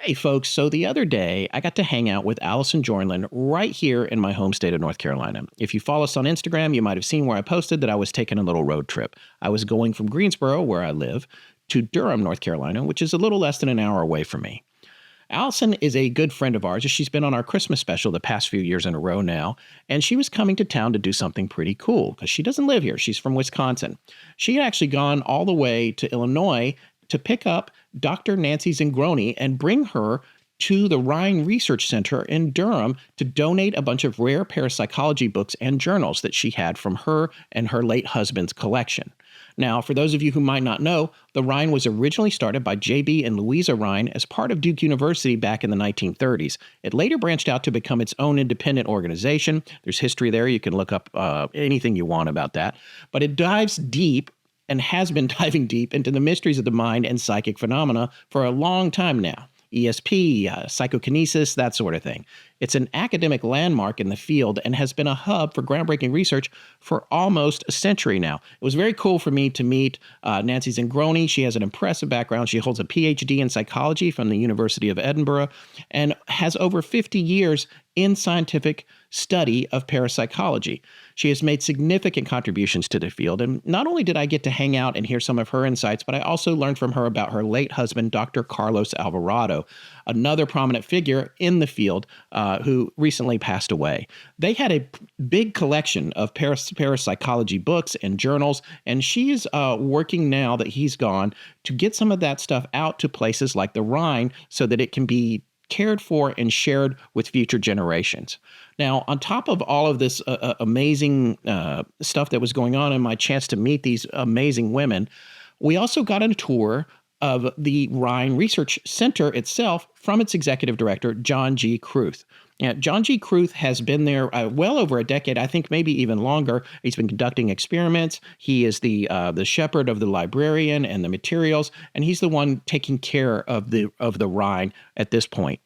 Hey, folks. So the other day, I got to hang out with Allison Jornlin right here in my home state of North Carolina. If you follow us on Instagram, you might have seen where I posted that I was taking a little road trip. I was going from Greensboro, where I live, to Durham, North Carolina, which is a little less than an hour away from me. Allison is a good friend of ours. She's been on our Christmas special the past few years in a row now, and she was coming to town to do something pretty cool because she doesn't live here. She's from Wisconsin. She had actually gone all the way to Illinois to pick up Dr. Nancy Zingroni and bring her to the Rhine Research Center in Durham to donate a bunch of rare parapsychology books and journals that she had from her and her late husband's collection. Now, for those of you who might not know, the Rhine was originally started by J.B. and Louisa Rhine as part of Duke University back in the 1930s. It later branched out to become its own independent organization. There's history there. You can look up anything you want about that. But it dives deep and has been diving deep into the mysteries of the mind and psychic phenomena for a long time now. ESP, psychokinesis, that sort of thing. It's an academic landmark in the field and has been a hub for groundbreaking research for almost a century now. It was very cool for me to meet Nancy Zingroni. She has an impressive background. She holds a PhD in psychology from the University of Edinburgh and has over 50 years in scientific study of parapsychology. She has made significant contributions to the field, and not only did I get to hang out and hear some of her insights, but I also learned from her about her late husband, Dr. Carlos Alvarado, another prominent figure in the field who recently passed away. They had a big collection of parapsychology books and journals, and she's working now that he's gone to get some of that stuff out to places like the Rhine so that it can be cared for and shared with future generations. Now, on top of all of this amazing stuff that was going on and my chance to meet these amazing women, we also got a tour of the Rhine Research Center itself from its executive director, John G. Kruth. Now, John G. Kruth has been there well over a decade, I think maybe even longer. He's been conducting experiments. He is the shepherd of the librarian and the materials, and he's the one taking care of the Rhine at this point.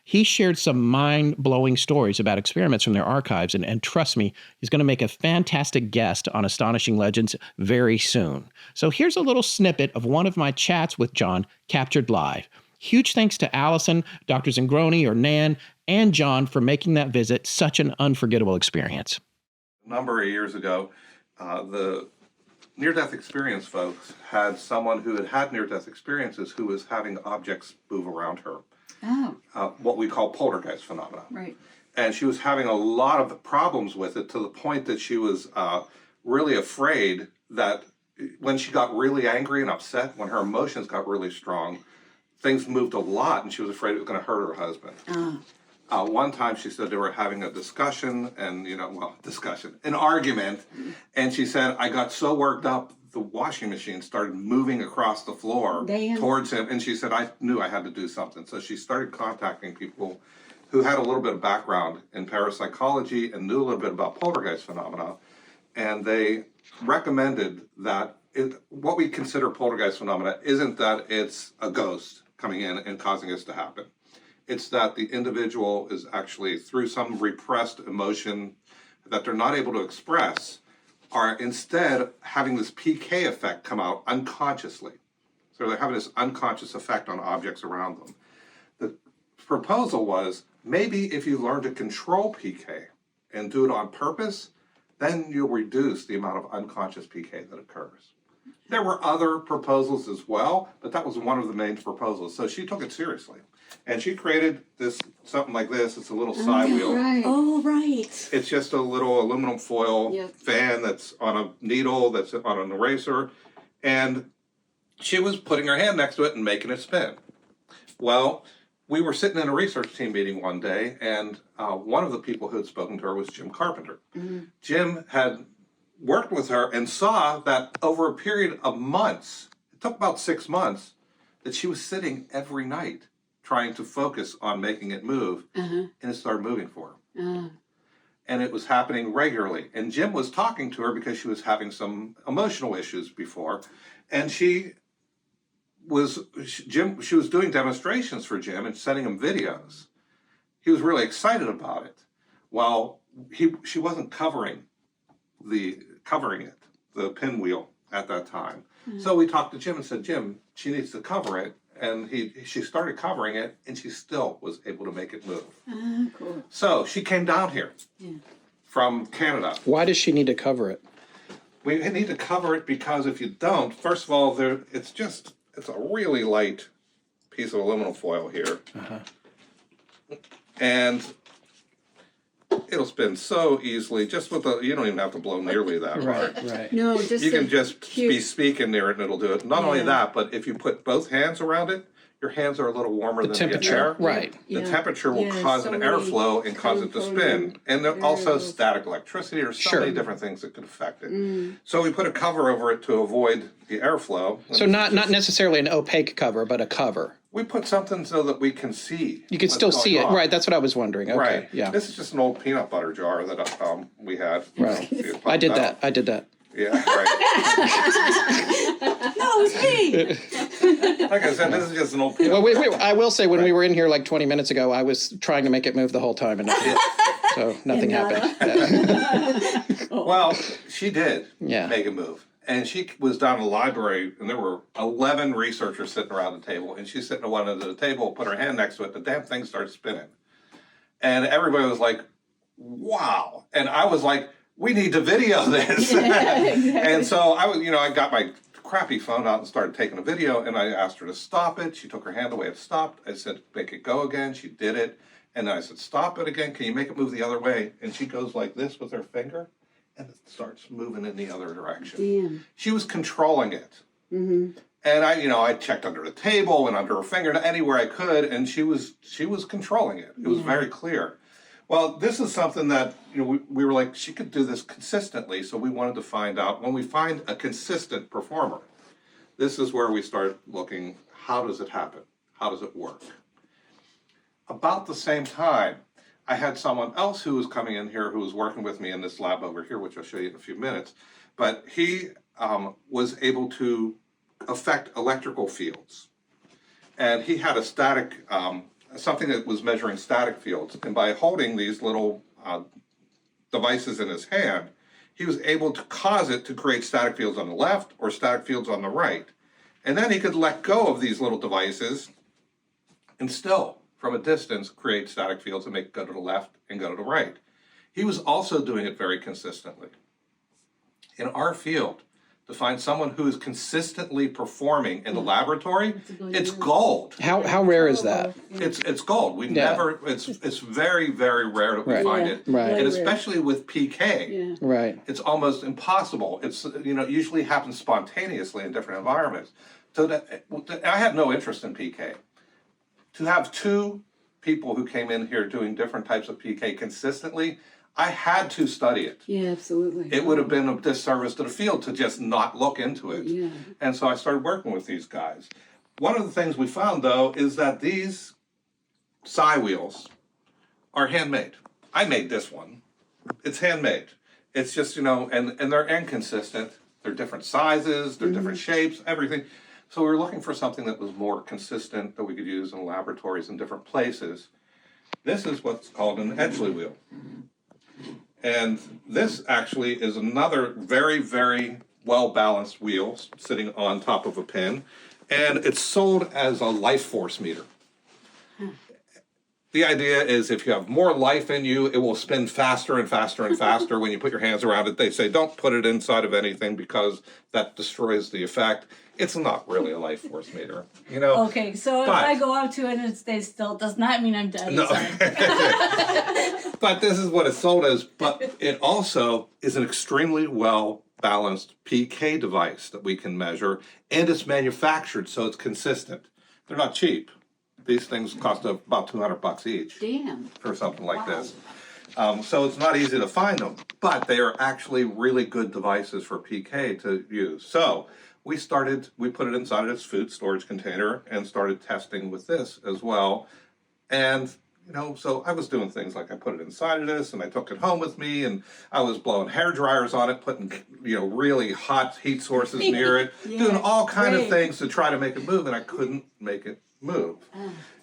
He shared some mind-blowing stories about experiments from their archives, and trust me, he's going to make a fantastic guest on Astonishing Legends very soon. So here's a little snippet of one of my chats with John, captured live. Huge thanks to Allison, Dr. Zingroni, or Nan, and John for making that visit such an unforgettable experience. A number of years ago, the near-death experience folks had someone who had near-death experiences who was having objects move around her. Oh. What we call poltergeist phenomena. Right. And she was having a lot of problems with it to the point that she was really afraid that when she got really angry and upset, when her emotions got really strong, things moved a lot and she was afraid it was going to hurt her husband. One time she said they were having a discussion and, an argument. And she said, I got so worked up, the washing machine started moving across the floor towards him. And she said, I knew I had to do something. So she started contacting people who had a little bit of background in parapsychology and knew a little bit about poltergeist phenomena. And they recommended that what we consider poltergeist phenomena isn't that it's a ghost coming in and causing this to happen. It's that the individual is actually, through some repressed emotion that they're not able to express, are instead having this PK effect come out unconsciously. So they're having this unconscious effect on objects around them. The proposal was, maybe if you learn to control PK and do it on purpose, then you'll reduce the amount of unconscious PK that occurs. There were other proposals as well, but that was one of the main proposals. So she took it seriously. And she created something like this. It's a little side wheel. Right. Oh, right. It's just a little aluminum foil fan that's on a needle, that's on an eraser. And she was putting her hand next to it and making it spin. Well, we were sitting in a research team meeting one day, and one of the people who had spoken to her was Jim Carpenter. Mm-hmm. Jim had worked with her and saw that over a period of months, it took about 6 months, that she was sitting every night trying to focus on making it move, and it started moving for her. And it was happening regularly. And Jim was talking to her because she was having some emotional issues before, and she was doing demonstrations for Jim and sending him videos. He was really excited about it. Well, she wasn't covering the pinwheel at that time. So we talked to Jim and said, Jim, she needs to cover it. and she started covering it, and she still was able to make it move. Cool. So she came down here from Canada. Why does she need to cover it? We need to cover it because if you don't, first of all, it's a really light piece of aluminum foil here. And it'll spin so easily, just with you don't even have to blow nearly that hard. Right. No, just You can just be speaking near it and it'll do it. Not only Yeah. that, but if you put both hands around it, your hands are a little warmer than temperature, the air. right. The temperature will cause so an many airflow and cause it to spin. And there also static electricity or so many different things that could affect it. So we put a cover over it to avoid the airflow. So not necessarily an opaque cover, but a cover. We put something so that we can see. You can still see it. on. Right, that's what I was wondering. Okay, Right. yeah. This is just an old peanut butter jar that we had. Right. You know, I did popped that. out. Yeah, right. No, it's me. Like I said, this is just an old peanut Well, I will say when we were in here like 20 minutes ago, I was trying to make it move the whole time, and nothing happened. Well, she did Yeah. make it move. And she was down in the library, and there were 11 researchers sitting around the table, and she's sitting at one end of the table, put her hand next to it, the damn thing started spinning. And everybody was like, wow. And I was like, we need to video this. And so I got my crappy phone out and started taking a video, and I asked her to stop it. She took her hand away, it stopped. I said, make it go again. She did it. And then I said, stop it again. Can you make it move the other way? And she goes like this with her finger, and it starts moving in the other direction. Damn. She was controlling it. And I checked under the table and under her finger, anywhere I could, and she was controlling it. It was very clear. Well, this is something that we were like, she could do this consistently, so we wanted to find out. When we find a consistent performer, this is where we start looking, how does it happen? How does it work? About the same time, I had someone else who was coming in here who was working with me in this lab over here, which I'll show you in a few minutes. But he was able to affect electrical fields. And he had a static, something that was measuring static fields. And by holding these little devices in his hand, he was able to cause it to create static fields on the left or static fields on the right. And then he could let go of these little devices and still, from a distance, create static fields and make it go to the left and go to the right. He was also doing it very consistently. In our field, to find someone who is consistently performing in the laboratory, it's gold. How rare is that? It's gold. We never. It's very, very rare that we find it, Right. and especially with PK, Right. it's almost impossible. It's it usually happens spontaneously in different environments. So that I had no interest in PK. To have two people who came in here doing different types of PK consistently, I had to study it. Yeah, absolutely. It would have been a disservice to the field to just not look into it. Yeah. And so I started working with these guys. One of the things we found, though, is that these psi wheels are handmade. I made this one. It's handmade. It's just, and they're inconsistent. They're different sizes, they're different shapes, everything. So we were looking for something that was more consistent that we could use in laboratories in different places. This is what's called an Edgley wheel. And this actually is another very, very well-balanced wheel sitting on top of a pin. And it's sold as a life force meter. The idea is if you have more life in you, it will spin faster and faster and faster. When you put your hands around it, they say, don't put it inside of anything because that destroys the effect. It's not really a life force meter, Okay, so if I go up to it and it stays still, does not mean I'm dead. No. But this is what it's sold as. But it also is an extremely well-balanced PK device that we can measure, and it's manufactured so it's consistent. They're not cheap. These things cost about $200 each. Damn. For something like this. So it's not easy to find them, but they are actually really good devices for PK to use. So we put it inside of this food storage container and started testing with this as well. And, so I was doing things like I put it inside of this and I took it home with me and I was blowing hair dryers on it, putting, really hot heat sources near it, doing all kind of things to try to make it move, and I couldn't make it move.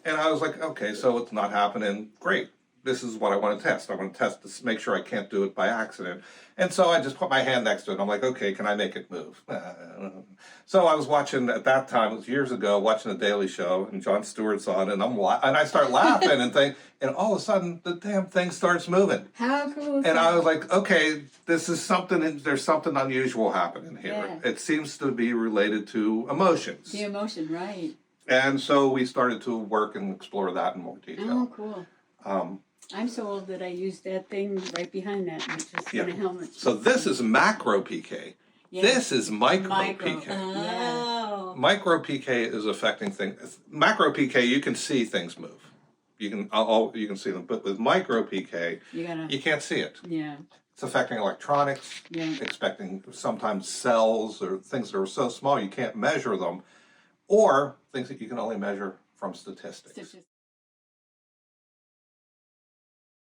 And I was like, okay, so it's not happening. Great. this is what I want to test. I want to test this, make sure I can't do it by accident. And so I just put my hand next to it. I'm like, okay, can I make it move? So I was watching at that time, it was years ago, watching The Daily Show, and Jon Stewart's on, and I start laughing and all of a sudden the damn thing starts moving. How cool is And that? I was like, okay, this is something. There's something unusual happening here. Yeah. It seems to be related to emotions. The emotion, right. And so we started to work and explore that in more Oh, detail. cool. Um, I'm so old that I used that thing right behind that, which is Yeah. on a helmet. so this is macro PK. Yeah. This is micro Micro. PK. Oh. Micro PK is affecting things. Macro PK, you can see things move. You can see them, but with micro PK, You gotta, you can't see it. yeah, It's affecting electronics, yeah. affecting sometimes cells or things that are so small you can't measure them, or things that you can only measure from statistics. Stitches.